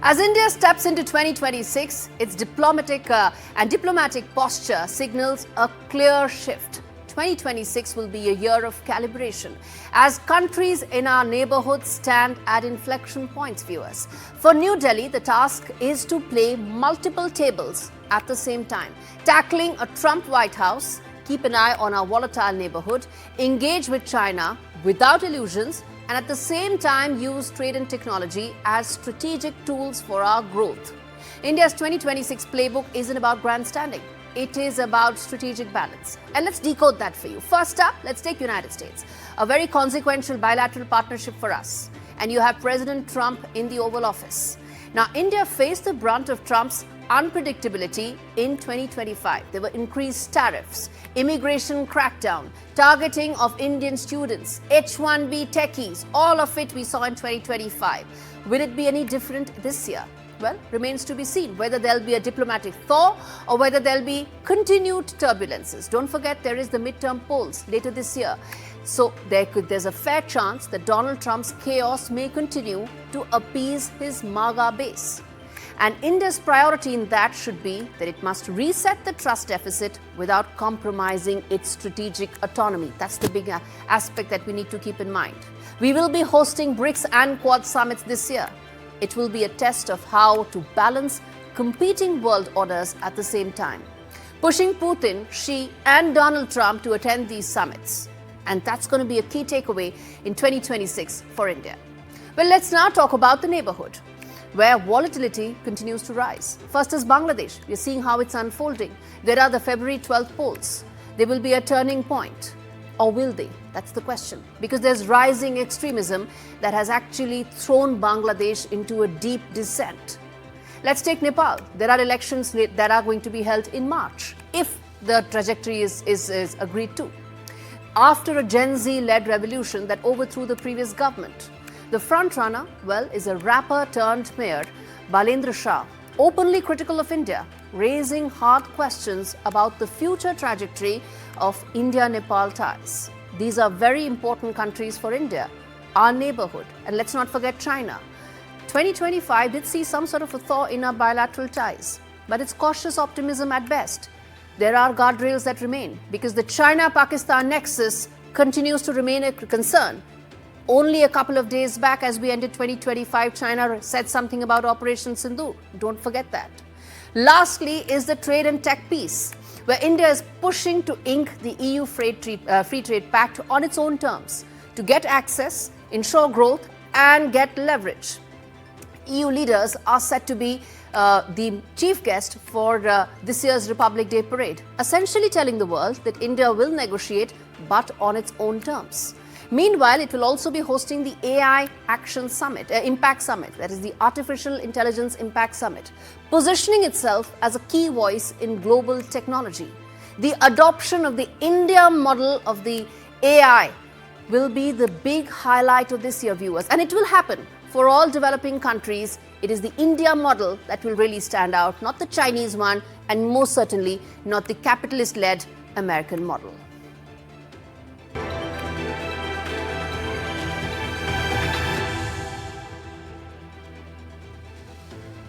As India steps into 2026, its diplomatic posture signals a clear shift. 2026 will be a year of calibration as countries in our neighborhood stand at inflection points, viewers. For New Delhi, the task is to play multiple tables at the same time, tackling a Trump White House, keep an eye on our volatile neighborhood, engage with China without illusions, and at the same time use trade and technology as strategic tools for our growth. India's 2026 playbook isn't about grandstanding. It is about strategic balance. And let's decode that for you. First up, let's take United States, a very consequential bilateral partnership for us. And you have President Trump in the Oval Office. Now, India faced the brunt of Trump's unpredictability in 2025. There were increased tariffs, immigration crackdown, targeting of Indian students, H-1B techies, all of it we saw in 2025. Will it be any different this year? Well, remains to be seen whether there'll be a diplomatic thaw or whether there'll be continued turbulences. Don't forget there is the midterm polls later this year. So there's a fair chance that Donald Trump's chaos may continue to appease his MAGA base. And India's priority in that should be that it must reset the trust deficit without compromising its strategic autonomy. That's the big aspect that we need to keep in mind. We will be hosting BRICS and Quad summits this year. It will be a test of how to balance competing world orders at the same time, pushing Putin, Xi, and Donald Trump to attend these summits. And that's going to be a key takeaway in 2026 for India. Well, let's now talk about the neighborhood, where volatility continues to rise. First is Bangladesh. We're seeing how it's unfolding. There are the February 12th polls. There will be a turning point. Or will they? That's the question. Because there's rising extremism that has actually thrown Bangladesh into a deep descent. Let's take Nepal. There are elections that are going to be held in March, if the trajectory is agreed to. After a Gen Z-led revolution that overthrew the previous government, the frontrunner, well, is a rapper turned mayor, Balendra Shah, openly critical of India, raising hard questions about the future trajectory of India-Nepal ties. These are very important countries for India, our neighborhood. And let's not forget China. 2025 did see some sort of a thaw in our bilateral ties, but it's cautious optimism at best. There are guardrails that remain because the China-Pakistan nexus continues to remain a concern. Only a couple of days back, as we ended 2025, China said something about Operation Sindoor. Don't forget that. Lastly is the trade and tech piece, where India is pushing to ink the EU Free Trade Pact on its own terms to get access, ensure growth, and get leverage. EU leaders are set to be the chief guest for this year's Republic Day parade, essentially telling the world that India will negotiate, but on its own terms. Meanwhile, it will also be hosting the AI Action Summit, Impact Summit, that is the Artificial Intelligence Impact Summit, positioning itself as a key voice in global technology. The adoption of the India model of the AI will be the big highlight of this year, viewers, and it will happen for all developing countries. It is the India model that will really stand out, not the Chinese one, and most certainly not the capitalist-led American model.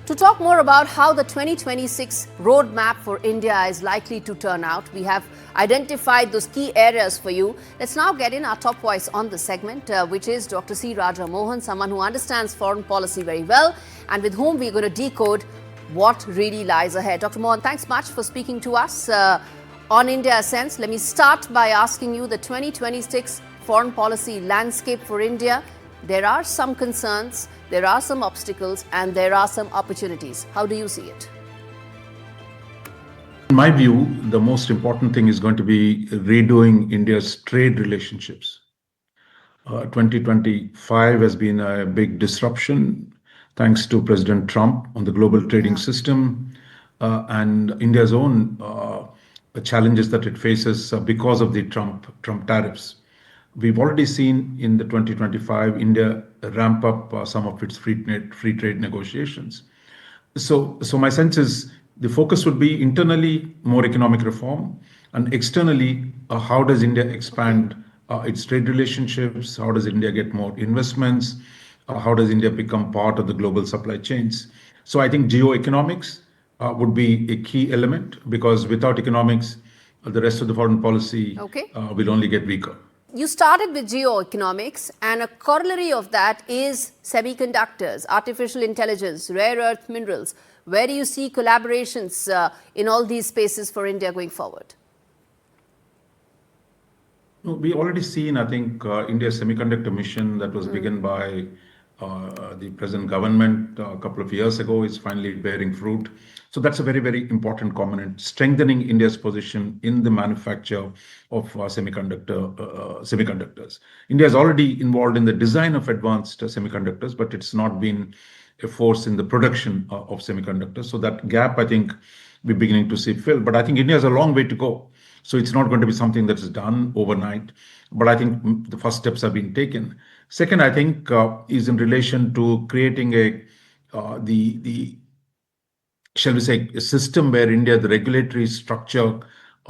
To talk more about how the 2026 roadmap for India is likely to turn out, we have identified those key areas for you. Let's now get in our top voice on the segment, which is Dr. C. Raja Mohan, someone who understands foreign policy very well and with whom we're going to decode what really lies ahead. Dr. Mohan, thanks much for speaking to us on India Sense. Let me start by asking you the 2026 foreign policy landscape for India. There are some concerns, there are some obstacles, and there are some opportunities. How do you see it? In my view, the most important thing is going to be redoing India's trade relationships. 2025 has been a big disruption thanks to President Trump on the global trading system and India's own challenges that it faces because of the Trump tariffs. We've already seen in the 2025 India ramp up some of its free trade negotiations. So my sense is the focus would be internally more economic reform, and externally how does India expand its trade relationships, how does India get more investments, how does India become part of the global supply chains? So I think geoeconomics would be a key element, because without economics, the rest of the foreign policy Okay. will only get weaker. You started with geoeconomics, and a corollary of that is semiconductors, artificial intelligence, rare earth minerals. Where do you see collaborations in all these spaces for India going forward? No, we already seen, I think, India's semiconductor mission that was begun by the present government a couple of years ago is finally bearing fruit. So that's a very, very important component, strengthening India's position in the manufacture of semiconductors. India is already involved in the design of advanced semiconductors, but it's not been a force in the production of semiconductors. So that gap, I think, we're beginning to see filled. But I think India has a long way to go. So it's not going to be something that is done overnight. But I think the first steps have been taken. Second, I think, is in relation to creating the shall we say, a system where India, the regulatory structure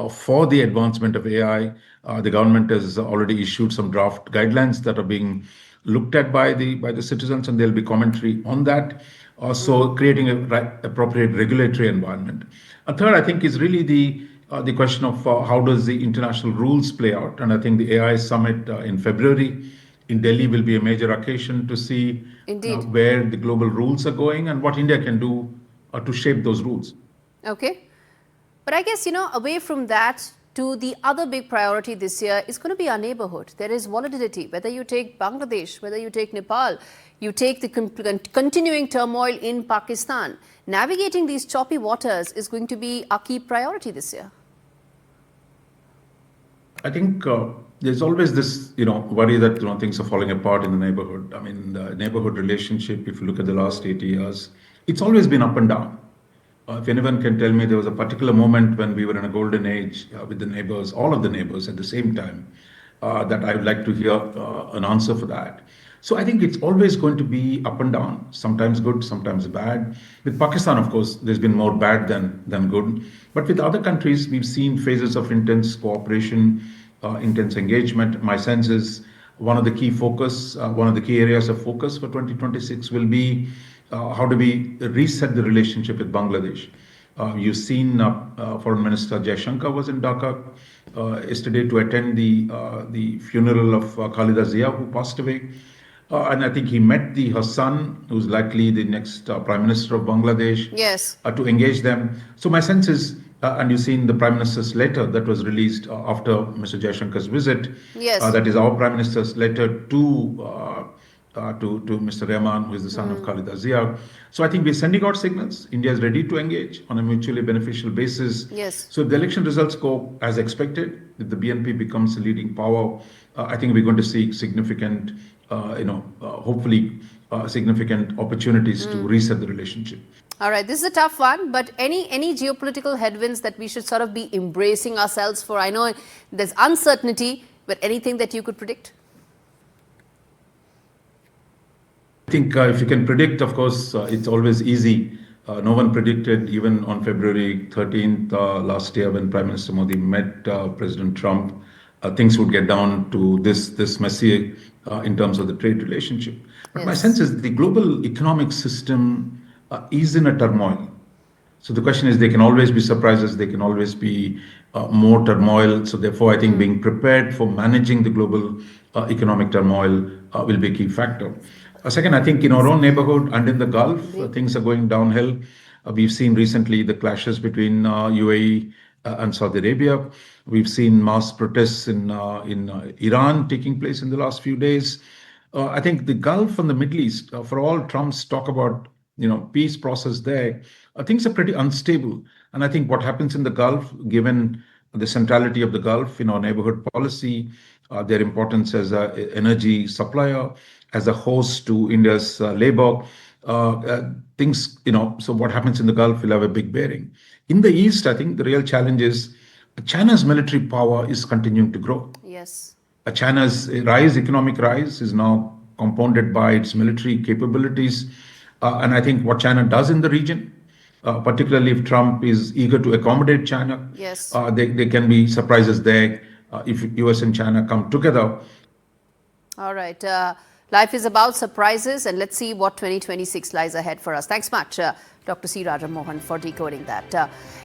for the advancement of AI, the government has already issued some draft guidelines that are being looked at by the citizens, and there'll be commentary on that. So creating a appropriate regulatory environment. A third, I think, is really the question of how does the international rules play out, and I think the AI summit in February in Delhi will be a major occasion to see Indeed. where the global rules are going and what India can do to shape those rules. Okay. But I guess, away from that, to the other big priority this year is going to be our neighborhood. There is volatility, whether you take Bangladesh, whether you take Nepal, you take the continuing turmoil in Pakistan. Navigating these choppy waters is going to be our key priority this year. I think there's always this, worry that things are falling apart in the neighborhood. I mean, the neighborhood relationship, if you look at the last 80 years, it's always been up and down. If anyone can tell me there was a particular moment when we were in a golden age with the neighbors, all of the neighbors at the same time, that I would like to hear an answer for that. So I think it's always going to be up and down, sometimes good, sometimes bad. With Pakistan, of course, there's been more bad than good. But with other countries, we've seen phases of intense cooperation, intense engagement. My sense is one of the key areas of focus for 2026 will be how do we reset the relationship with Bangladesh. You've seen Foreign Minister Jaishankar was in Dhaka yesterday to attend the funeral of Khalida Zia, who passed away. And I think he met her son, who's likely the next Prime Minister of Bangladesh, Yes. To engage them. So my sense is, and you've seen the Prime Minister's letter that was released after Mr. Jaishankar's visit. Yes. That is our Prime Minister's letter to Mr. Rahman, who is the son of Khalida Zia. So I think we're sending out signals. India is ready to engage on a mutually beneficial basis. Yes. So if the election results go as expected, if the BNP becomes a leading power, I think we're going to see significant, hopefully significant opportunities to reset the relationship. All right, this is a tough one, but any geopolitical headwinds that we should sort of be embracing ourselves for? I know there's uncertainty, but anything that you could predict? I think if you can predict, of course, it's always easy. No one predicted, even on February 13th last year when Prime Minister Modi met President Trump, things would get down to this messy in terms of the trade relationship. But my sense is the global economic system is in a turmoil. So the question is, there can always be surprises, there can always be more turmoil. So therefore, I think being prepared for managing the global economic turmoil will be a key factor. Second, I think in our own neighborhood and in the Gulf, things are going downhill. We've seen recently the clashes between UAE and Saudi Arabia. We've seen mass protests in Iran taking place in the last few days. I think the Gulf and the Middle East, for all Trump's talk about peace process there, things are pretty unstable. And I think what happens in the Gulf, given the centrality of the Gulf in our neighborhood policy, their importance as an energy supplier, as a host to India's labor, things, so what happens in the Gulf will have a big bearing. In the East, I think the real challenge is China's military power is continuing to grow. Yes. China's economic rise is now compounded by its military capabilities. And I think what China does in the region, particularly if Trump is eager to accommodate China, Yes. There can be surprises there if US and China come together. All right. Life is about surprises, and let's see what 2026 lies ahead for us. Thanks much, Dr. C. Raja Mohan, for decoding that.